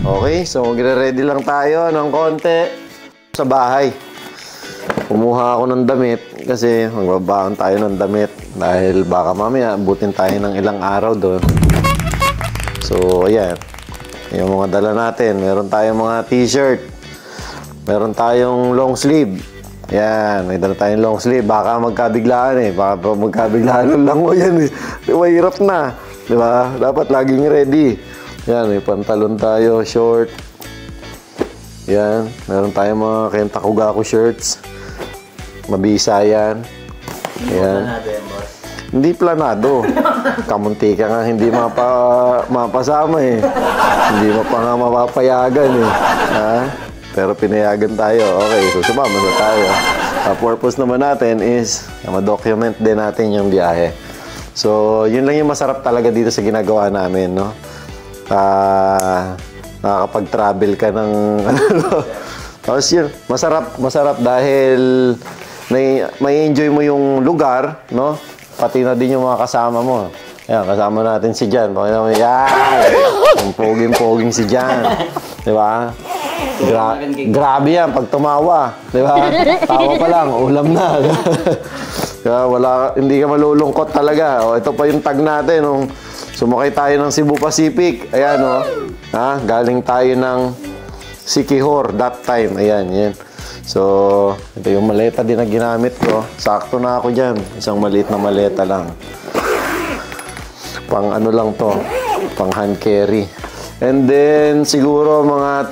Okay, so magre-ready lang tayo ng konti sa bahay. Kumuha ako ng damit kasi magbabaon tayo ng damit dahil baka mamaya abutin tayo ng ilang araw doon. So, ayan. Yung mga dala natin. Meron tayong mga t-shirt. Meron tayong long sleeve. Ayan, may dala tayong long sleeve. Baka magkabiglaan eh. Baka magkabiglaan lang mo yan eh. Mahirap na. Diba? Dapat laging ready. Ayan, may pantalon tayo, short. Ayan, meron tayong mga Kentakugaku shirts. Mabisa yan. Ayan. Hindi planado. Kamunti ka nga, hindi mapasama eh. Hindi mo pa nga mapapayagan eh. Ha? Pero pinayagan tayo. Okay, so sumama na tayo. Ang purpose naman natin is ma-document din natin yung biyahe. So, yun lang yung masarap talaga dito sa ginagawa namin, no? Nakakapag-travel ka ng tapos yun, masarap dahil may enjoy mo yung lugar, no? Pati na din yung mga kasama mo. Ayan, kasama natin si Jan. Yan! Ang poging-poging si Jan. Diba? Grabe yan pag tumawa. Diba? Tawa pa lang, ulam na. Kaya hindi ka malulungkot talaga. O, ito pa yung tag natin. Nung sumakay tayo ng Cebu Pacific. Ayan, o. Ha? Galing tayo ng Siquijor that time. Ayan, yan. So, ito yung maleta din na ginamit ko. Sakto na ako dyan. Isang maliit na maleta lang. Pang ano lang to. Pang hand carry. And then, siguro mga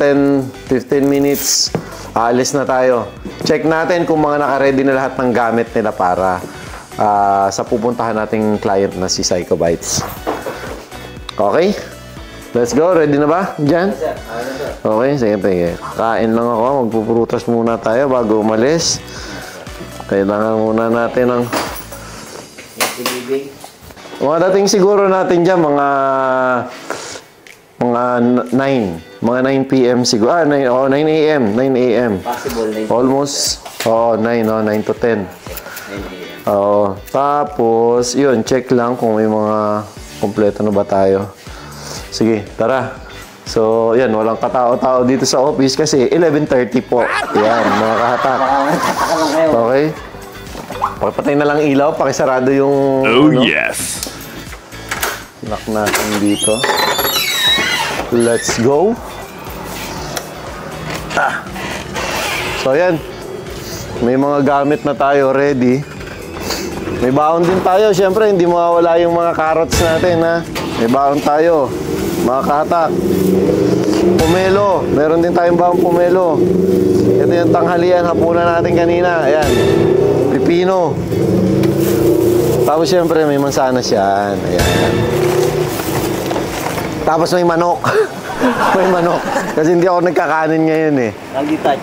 10-15 minutes, aalis na tayo. Check natin kung mga naka-ready na lahat ng gamit nila para sa pupuntahan nating client na si Psycho Bites. Okay? Let's go. Ready na ba, Jan? Okay, sige. Kain lang ako. Magpuprutas muna tayo bago umalis. Kailangan muna natin ng mga dating siguro natin dyan, mga 9. Mga 9 p.m. siguro. 9 a.m. 9 a.m. Possible, 9 almost, 9 to 10. 9 a.m. Tapos, yun, check lang kung may mga kompleto na ba tayo. Sige, tara. So, yan, walang katao-tao dito sa office kasi 11:30 po. Yan, mga kahatak. Okay? Pakipatay na lang ilaw, pakisarado yung... Oh, yes! Lock natin dito. Let's go. So, yan. May mga gamit na tayo ready. May baon din tayo. Siyempre, hindi mawawala yung mga carrots natin, ha? May baon tayo. Mga kahatak. Pomelo. Meron din tayong baon pomelo. Ito yung tanghalian, hapunan natin kanina. Ayan. Pipino. Tapos, siyempre, may mansanas yan. Ayan. Tapos, may manok. May manok. Kasi hindi ako nagkakanin ngayon eh.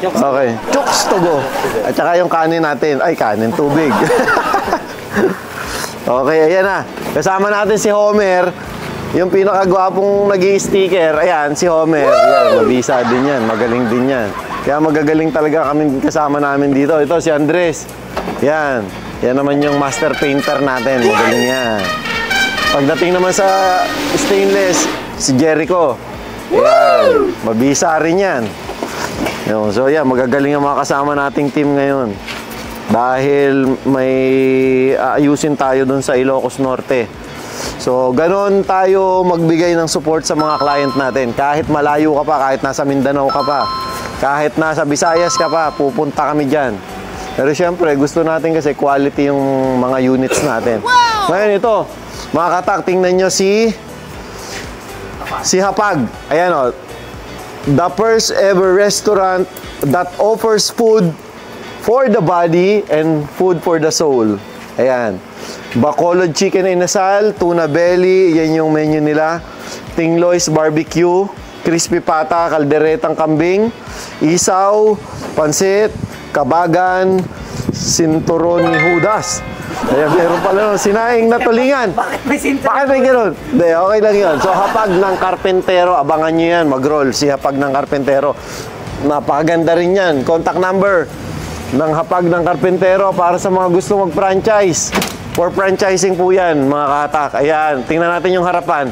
Okay. Chooks to go. At saka yung kanin natin. Ay, kanin. Tubig. Okay, ayan na. Kasama natin si Homer. Yung pinakagwapong nag-i-sticker. Ayan, si Homer. Ayan, mabisa din yan. Magaling din yan. Kaya magagaling talaga kami kasama namin dito. Ito, si Andres. Yan. Yan naman yung master painter natin. Magaling yan. Pagdating naman sa stainless, si Jericho. Yan. Mabisa rin yan. So, yan. Magagaling ang mga kasama nating team ngayon. Dahil may ayusin tayo dun sa Ilocos Norte. So, ganon tayo magbigay ng support sa mga client natin. Kahit malayo ka pa, kahit nasa Mindanao ka pa, kahit nasa Visayas ka pa, pupunta kami dyan. Pero syempre, gusto natin kasi quality yung mga units natin. Ngayon ito, mga katak, tingnan nyo si Hapag. Ayan o. The first ever restaurant that offers food for the body and food for the soul. Ayan. Bacolod chicken inasal, tuna belly, yan yung menu nila. Tingloy's barbecue, crispy pata, kalderetang kambing, isaw, pansit, kabagan, sinturon ni Judas. Ayan, meron pala nun, sinaing na tulingan. Bakit may sinturon? Bakit may gano'n? Hindi, okay lang yun. So, Hapag ng Karpentero, abangan nyo yan, mag-roll si Hapag ng Karpentero. Napakaganda rin yan. Contact number ng Hapag ng Karpentero para sa mga gusto mag-franchise. For franchising po yan, mga kahatak. Ayan, tingnan natin yung harapan.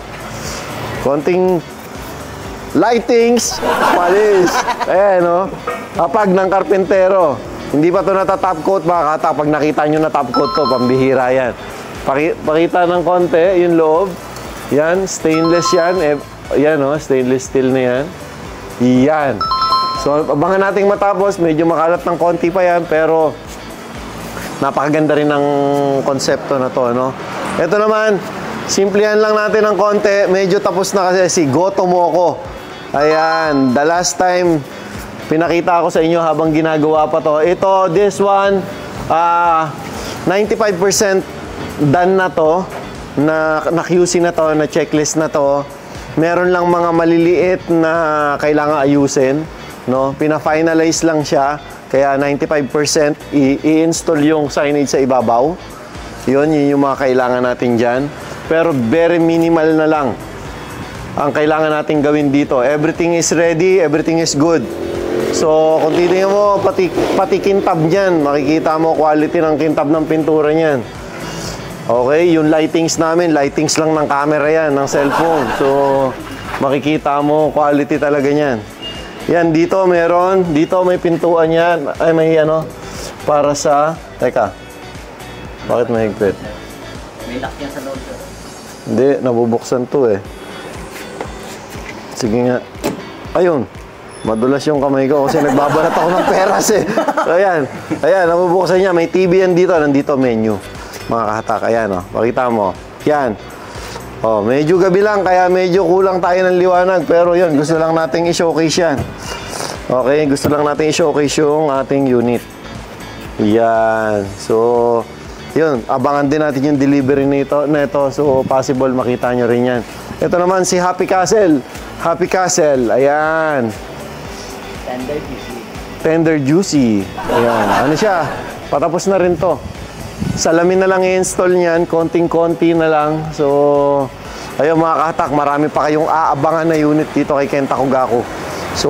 Konting lightings, palis. Ayan, no? Kapag ng karpentero, hindi pa ito nata-top coat, mga kahatak. Pag nakita nyo na top coat to, pambihira yan. Pakita ng konti, yung loob. Yan, stainless yan. Yan, no? Stainless steel na yan. Yan. So, abangan nating matapos. Medyo makalat ng konti pa yan, pero napakaganda rin ng konsepto na to, no? Ito naman, simplihan lang natin ng konti. Medyo tapos na kasi si Goto Moco. Ayan, the last time pinakita ko sa inyo habang ginagawa pa to. Ito, this one, 95% done na to, na QC na to, na checklist na to. Meron lang mga maliliit na kailangan ayusin, no? Pina-finalize lang siya, kaya 95% i-install yung signage sa ibabaw. Yun yung mga kailangan natin dyan. Pero very minimal na lang ang kailangan natin gawin dito. Everything is ready, everything is good. So, kung titingnan mo, pati kintab niyan, makikita mo quality ng kintab ng pintura niyan. Okay, yung lightings namin, lightings lang ng camera yan, ng cellphone. So, makikita mo quality talaga niyan. Yan, dito meron, dito may pintuan yan. Ay, may ano, para sa, teka, bakit mahigpit? May lock yan sa loob. Hindi, nabubuksan to eh. Sige nga. Ayun. Madulas yung kamay ko kasi nagbabalat ako ng peras eh. So, ayan. Ayan, nabubuksan niya. May TV yan dito. Nandito menu. Mga kahatak. Ayan, oh. Pakita mo. Yan. Oh, medyo gabi lang, kaya medyo kulang tayo ng liwanag. Pero yun, gusto lang nating i-showcase yan. Okay, gusto lang nating i-showcase yung ating unit. Yan. So, yun. Abangan din natin yung delivery nito. So, possible makita nyo rin yan. Ito naman si Happy Castle. Happy Castle. Ayan. Tender juicy. Tender juicy. Ayan. Ano siya? Patapos na rin to. Salamin na lang i-install niyan. Konting-konti na lang. So, ayun mga kahatak. Marami pa kayong aabangan na unit dito kay Ken Takugaku. So,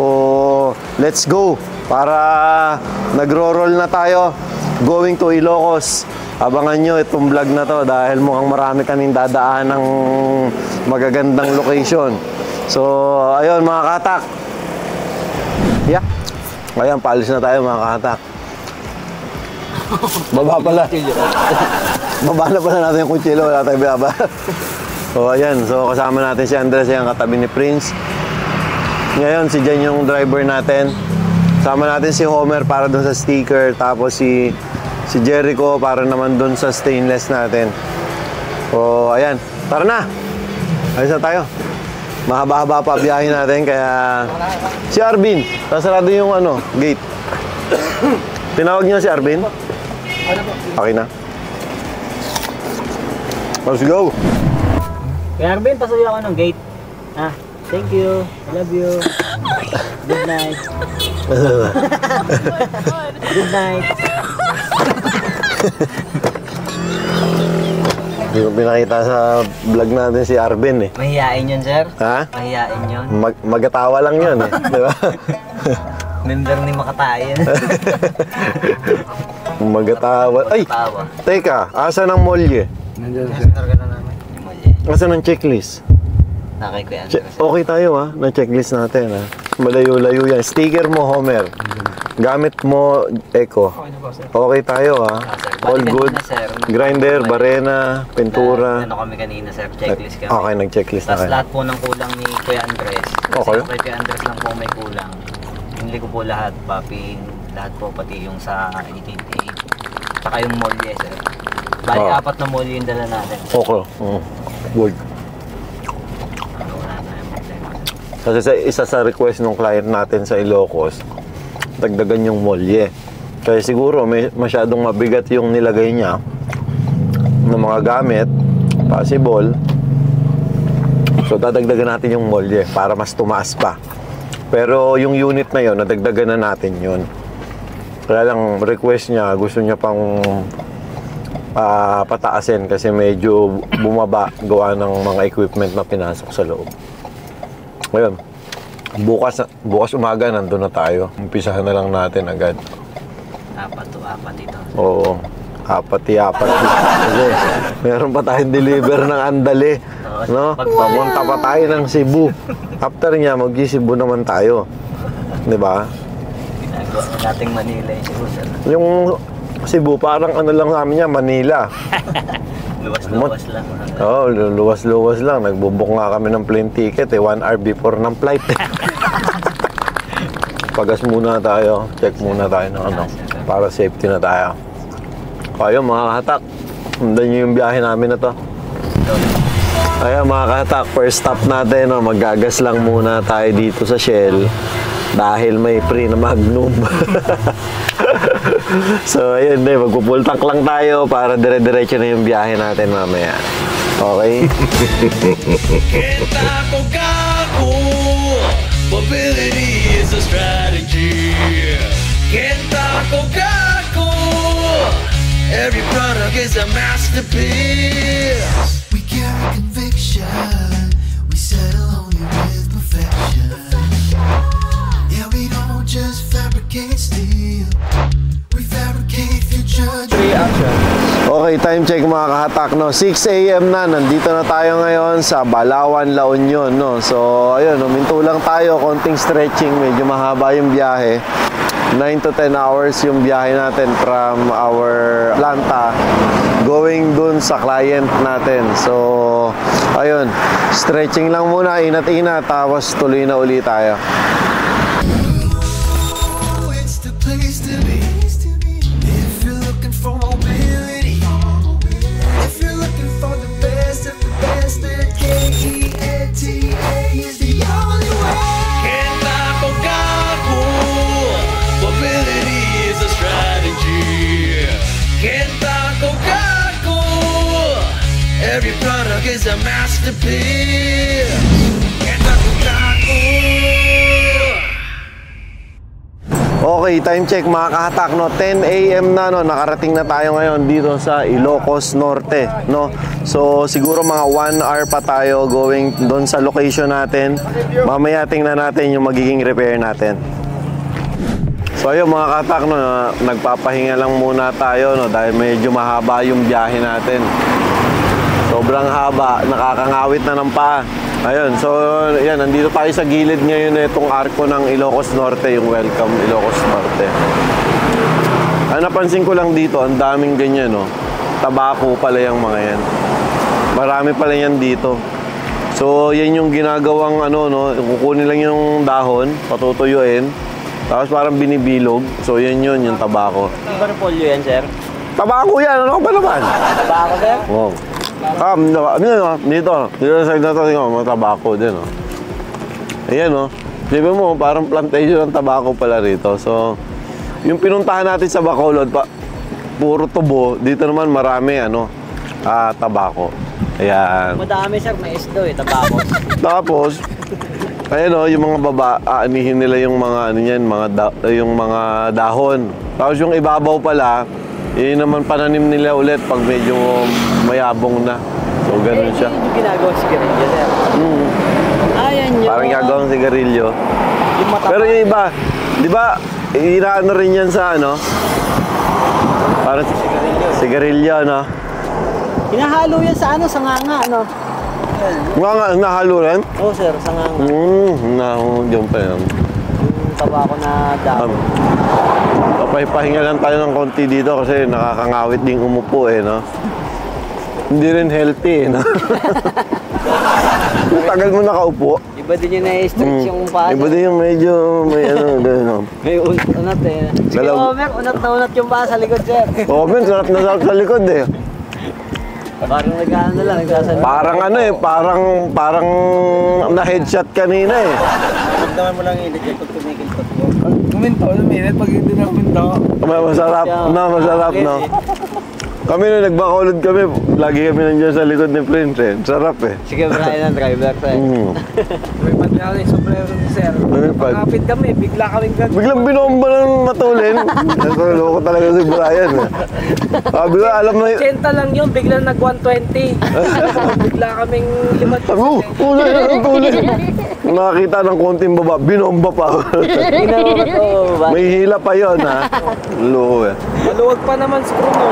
let's go. Para nagro-roll na tayo. Going to Ilocos. Abangan nyo itong vlog na to dahil mukhang marami kaming dadaan ng magagandang location. So, ayun mga kahatak. Yeah. Ayan, paalis na tayo mga kahatak. Baba pala. Baba na pala natin yung kutsilo. Wala tayong baba. So, ayan. So, kasama natin si Andres. Ayan, katabi ni Prince. Ngayon, si Jan yung driver natin. Kasama natin si Homer para doon sa sticker. Tapos si Jericho para naman doon sa stainless natin. So, ayan. Tara na. Alis na tayo. Mahaba-haba pa biyahe natin. Kaya si Arvin. Nasarado yung ano, gate. Tinawag niyo si Arvin? Okay na. Let's go. Kaya Arvin, pasuyo ako ng gate. Ah, thank you. I love you. Good night. Good night. Hindi ko pinakita sa vlog natin si Arvin eh. Mahihain yun, sir? Ha? Mahihain yun. Magatawa lang yun eh. Di ba? Member ni Makatayan. Magatawa. Ay! Tawa. Teka, asa ng molye? Nandiyan, sir. Targa na namin. Asa ng checklist? Nakay ko yan. Okay tayo ha, na checklist natin ha. Malayo-layo yan. Sticker mo, Homer. Gamit mo, Echo. Okay tayo ha. All good. Grinder, barena, pintura. Ano kami kanina, sir? Checklist kami. Okay, nag-checklist na Tapos kayo. lahat po ng kulang ni Kuya Andres. Kasi Okay. kay Kuya Andres lang po may kulang. Hindi ko po lahat, papi. Lahat po, pati yung sa 888. Tsaka yung molye, sir. Bali, Oh. 4 na molye yung dala natin. Okay. Good. Wala na yung problema. Kasi isa sa request ng client natin sa Ilocos, dagdagan yung molye. Kaya siguro may masyadong mabigat yung nilagay niya ng mga gamit, possible. So dadagdagan natin yung molye para mas tumaas pa. Pero yung unit na yon, nadagdagan na natin yun. Kaya lang request niya, gusto niya pang pataasin kasi medyo bumaba gawa ng mga equipment na pinasok sa loob. Ngayon, bukas umaga nandun na tayo. Umpisahan na lang natin agad. 4 to 4 ito. Oo, apat. Kasi meron pa tayong deliver ng andali. No? Papunta pa tayo ng Cebu. After niya, mag-Cebu naman tayo. Di ba? Ginagawa nating Manila yung Cebu, sir. Yung Cebu, parang ano lang namin niya, Manila. Luwas-luwas lang. Oo, luwas-luwas lang. Nagbubok nga kami ng plane ticket 1 hour before ng flight. Pagas muna tayo. Check muna tayo ng ano. Para safety na tayo. Kaya mga kahatak. Sundan nyo yung biyahe namin na to. Kaya mga kahatak, first stop natin. No, maggagas lang muna tayo dito sa Shell. Dahil may free na Magnum. So, ayun din. Magpupul tank lang tayo para dire-diretso na yung biyahe natin mamaya. Okay? Mobility is a strategy. Kentakogaku. Every product is a masterpiece. We carry conviction. We settle only with perfection. Yeah, we don't just fabricate steel. We fabricate future dreams. Okay, time check mga kahatak, no? 6 AM na, nandito na tayo ngayon sa Balawan, La Union, no? So, ayun, huminto lang tayo, konting stretching, medyo mahaba yung biyahe. 9 to 10 hours yung biyahe natin from our planta going dun sa client natin. So, ayun, stretching lang muna, inat-inat, tapos tuloy na uli tayo. Oh, it's the place to be. If you're looking for mobility, if you're looking for the best of the best, then KENTA is the only way. Kentakogaku. Mobility is a strategy. Kentakogaku. Every product is a masterpiece. Kentakogaku. Okay, time check mga kahatak, no? 10 AM na, no? Nakarating na tayo ngayon dito sa Ilocos Norte, no? So, siguro mga 1 hour pa tayo going doon sa location natin. Mamaya tingnan natin yung magiging repair natin. So, ayun mga kahatak, no? Nagpapahinga lang muna tayo, no? Dahil medyo mahaba yung biyahe natin. Sobrang haba, nakakangawit na ng paa. Ayun, so yan, nandito tayo sa gilid ngayon na itong arko ng Ilocos Norte, yung Welcome Ilocos Norte. Ang napansin ko lang dito, ang daming ganyan, no? Tabako pala yung mga yan. Marami pala yan dito. So, yan yung ginagawang ano, no? Kukunin lang yung dahon, patutuyuin, tapos parang binibilog. So, yan yun, yung tabako. Ano ba polyo yan, sir? Tabako yan, ano ba naman? Tabako, sir? Wow. Dito sa side na ito, mga tabako din, oh. Ayan, oh. Sabi mo, parang plantation ng tabako pala rito. So, yung pinuntahan natin sa Bacolod, puro tubo. Dito naman marami, tabako. Ayan. Madami, sir. Mais daw, tabako. Tapos, ayan, oh, yung mga baba, aanihin nila yung mga, yung mga dahon. Tapos yung ibabaw pala, yun naman pananim nila ulit pag medyo mayabong na. So, ganun siya. Yung ginagawa sa sigarilyo, sir. Ayan yun. Parang gagawang sigarilyo. Yung mataba. Pero yung iba, di ba, inaano rin yan sa parang sigarilyo, no? Hinahalo yan sa sa nganga, ano? Nahalo rin? Oo, sir, sa nganga. Diyan pa yan. Yung tabako na dahon. Papahinga lang tayo ng konti dito kasi nakakangawit ding umupo, no? Hindi rin healthy, no? Tagal mo nakaupo. Iba din yung na-stretch yung paa. Iba din yung medyo may gano'n. May unat eh. Sige, Omer, unat na unat yung paa sa likod, sir. Men, sarap na sarap sa likod, eh. Parang nag-ano lang, nagsasalita. Parang na-headshot kanina, eh. Magdaman mo lang init pag tumikilpot mo. Kuminto, luminit pag hindi na kuminto. Masarap, no? Kami na nagbakulod kami, lagi kami nandiyan sa likod ni Prince, eh. Sarap, eh. Sige, Brian ang driver, sir. May pati ako yung sombrero ni sir. Pagkapit kami, bigla kaming Biglang binomba ng matulin. Loko talaga si Brian, eh. Sabi ko, alam mo, 80 lang yun, biglang nag-120. Bigla kaming limat. tulin. Nakakita ng konting baba, binomba pa. Ginawa ko to, ba? May hila pa yon, ha? Loko, eh. Maluwag pa naman screw mo.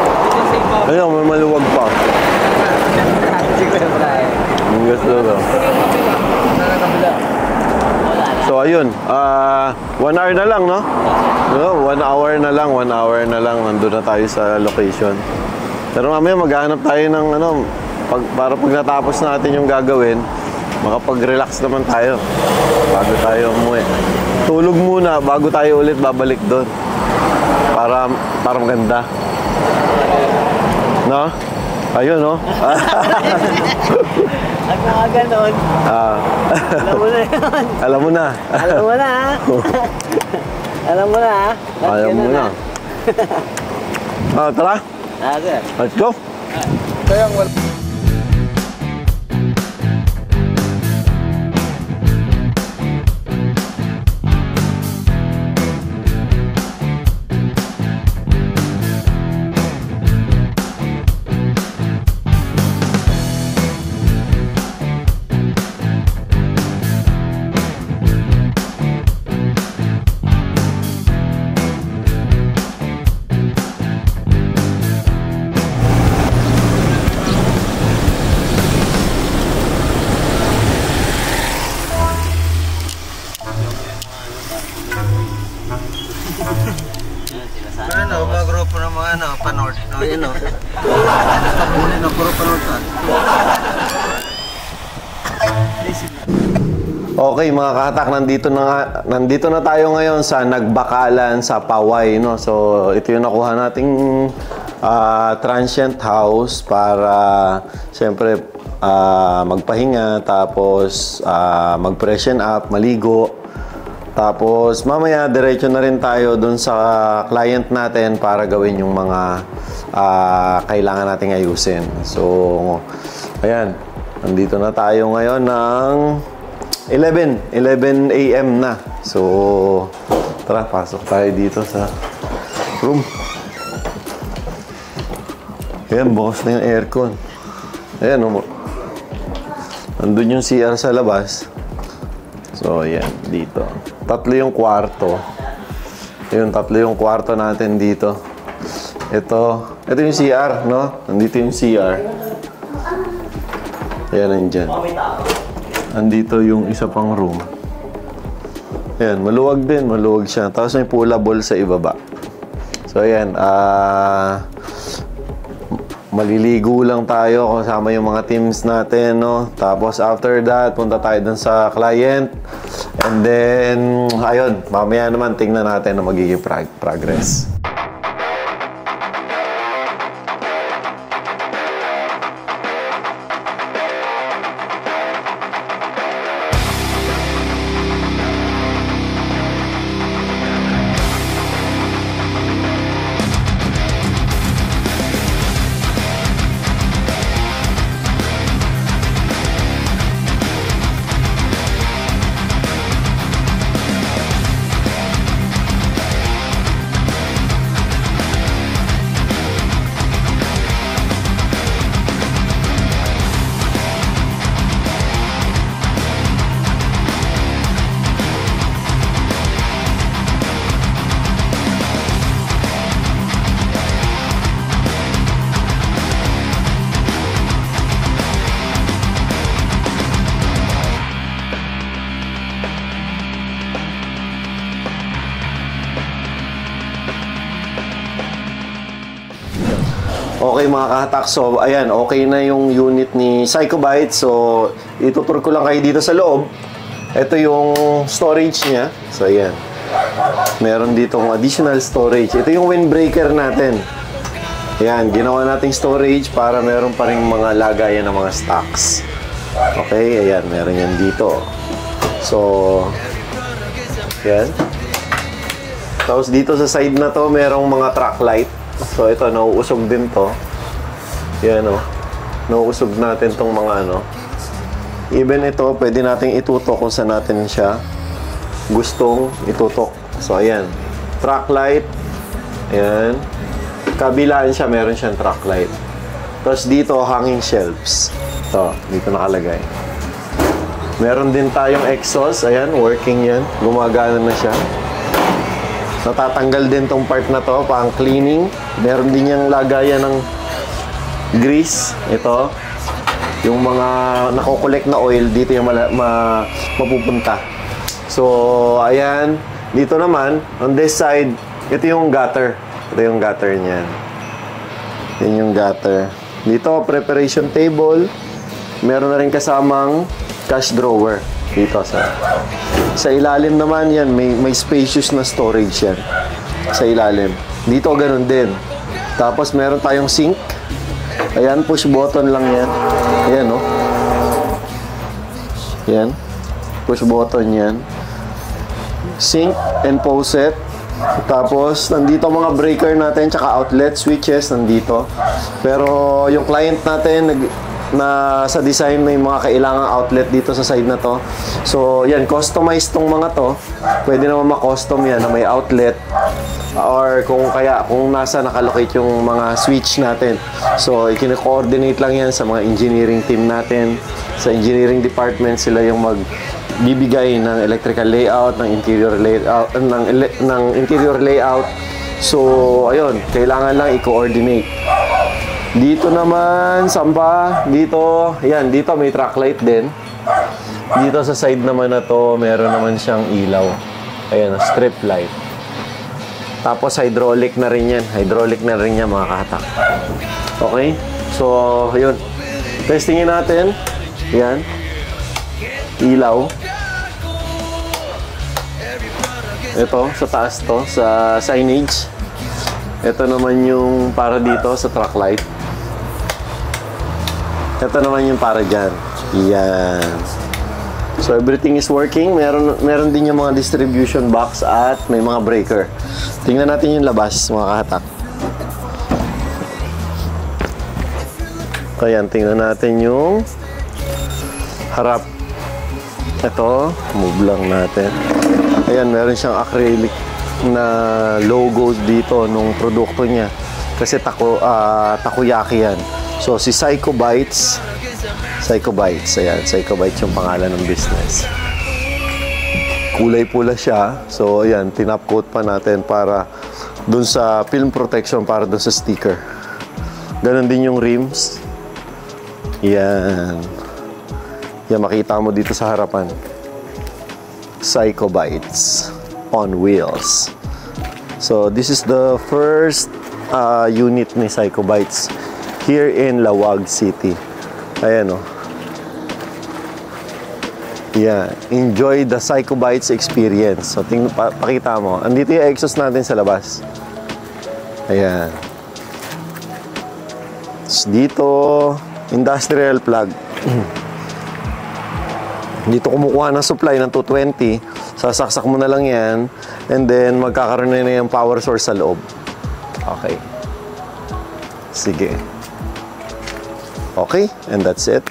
Hindi siya sa iba. Ayun, may maluwag pa. Sige, Brian. gusto ko. So, ayun. 1 hour na lang, no? No, 1 hour na lang. 1 hour na lang. Nandun na tayo sa location. Pero mamaya maghahanap tayo ng para pag natapos natin yung gagawin, makapag-relax naman tayo bago tayo umuwi. Tulog muna bago tayo ulit babalik doon. Para maganda. No? Ayun, no? At mga ganon, alam mo na yun. Alam mo na. Alam mo na, ha? Alam mo na, ha? Alam mo na. Tara. Sir. Let's go. Kaya wala. Mga grupo ng mga panord. Ayan o. Tapunin ng puro panord. Okay mga kahatak, nandito na tayo ngayon sa Nagbakalan sa Paway, no? So ito yung nakuha nating transient house para siyempre magpahinga, tapos mag-freshen up, maligo. Tapos mamaya diretso na rin tayo dun sa client natin para gawin yung mga kailangan nating ayusin. So ayan, nandito na tayo ngayon ng 11 AM na. So tara, pasok tayo dito sa room. Ayan, bukas na yung aircon. Ayan, nandun yung CR sa labas. So ayan, dito. 3 yung kwarto. Ayun, 3 yung kwarto natin dito. Ito yung CR, no? Nandito yung CR. Ayan, nandyan. Andito yung isa pang room. Ayan, maluwag din. Maluwag siya. Tapos may pullable sa ibaba. So, ayan. Maliligo lang tayo kasama yung mga teams natin, no? Tapos, after that, punta tayo dun sa client. And then, ayun. Mamaya naman, tingnan natin na magiging progress. Okay mga kahatak, so ayan, okay na yung unit ni Psychobyte. So itutur ko lang kayo dito sa loob. Ito yung storage niya. So ayan, meron dito additional storage. Ito yung windbreaker natin. Ayan, ginawa nating storage para meron pa rin mga lagayan ng mga stocks. Okay, ayan, meron yan dito. So ayan. Tapos dito sa side na to, merong mga track light. So ito, nauusog din to. Yan o. Nauusog natin tong mga ano. Even ito, pwede nating itutok kung saan natin siya gustong itutok. So ayan. Track light. Ayan. Kabilaan siya, meron siyang track light. Tapos dito, hanging shelves. Ito, dito nakalagay. Meron din tayong exhaust. Ayan, working yan. Gumagana na siya. Natatanggal din tong part na to, pang cleaning. Meron din yung lagayan ng grease. Ito. Yung mga nako-collect na oil, dito yung mapupunta. So, ayan. Dito naman, on this side, ito yung gutter. Ito yung gutter niyan. Yan yung gutter. Dito, preparation table. Meron na rin kasamang cash drawer. Dito sa ilalim naman yan, may spacious na storage yan. Sa ilalim. Dito, ganun din. Tapos, meron tayong sink. Ayan, push button lang yan. Ayan, no? Yan. Push button yan. Sink and faucet. Tapos, nandito mga breaker natin, tsaka outlet switches, nandito. Pero, yung client natin, na sa design may mga kailangang outlet dito sa side na to. So, yan, customized tong mga to. Pwede naman ma-custom yan na may outlet. Or kung nasa nakalocate yung mga switch natin. So, i-coordinate lang yan sa mga engineering team natin. Sa engineering department, sila yung magbibigay ng electrical layout, ng interior layout, ng interior layout. So, ayun, kailangan lang i-coordinate. Dito naman, samba, dito, yan, dito may track light din. Dito sa side naman na to, meron naman siyang ilaw. Ayan, strip light. Tapos hydraulic na rin yan. Hydraulic na rin yan, mga kahatak. Okay? So, yun. Testingin natin. Yan. Ilaw. Ito, sa taas to, sa signage. Ito naman yung para dito sa track light. Ito naman yung para dyan. Yan. So, everything is working. Meron din yung mga distribution box at may mga breaker. Tingnan natin yung labas, mga kahatak. Ayan, tingnan natin yung harap. Ito, move lang natin. Ayan, meron siyang acrylic na logo dito nung produkto niya. Kasi takoyaki yan. So, si Psycho Bites. Psycho Bites. Ayan, Psycho Bites yung pangalan ng business. Kulay pula siya. So, ayan, tinap coat pa natin para dun sa film protection, para dun sa sticker. Ganon din yung rims. Yan. Yan, makita mo dito sa harapan. Psycho Bites on wheels. So, this is the first unit ni Psycho Bites here in Lawag City. Ayan, oh. Yeah, enjoy the Psycho Bites experience. So, pakita mo. Andito yung exhaust natin sa labas. Ayan. Dito, industrial plug. Dito kumukuha ng supply ng 220. Sasaksak mo na lang yan. And then, magkakaroon na yung power source sa loob. Okay. Sige. Okay, and that's it.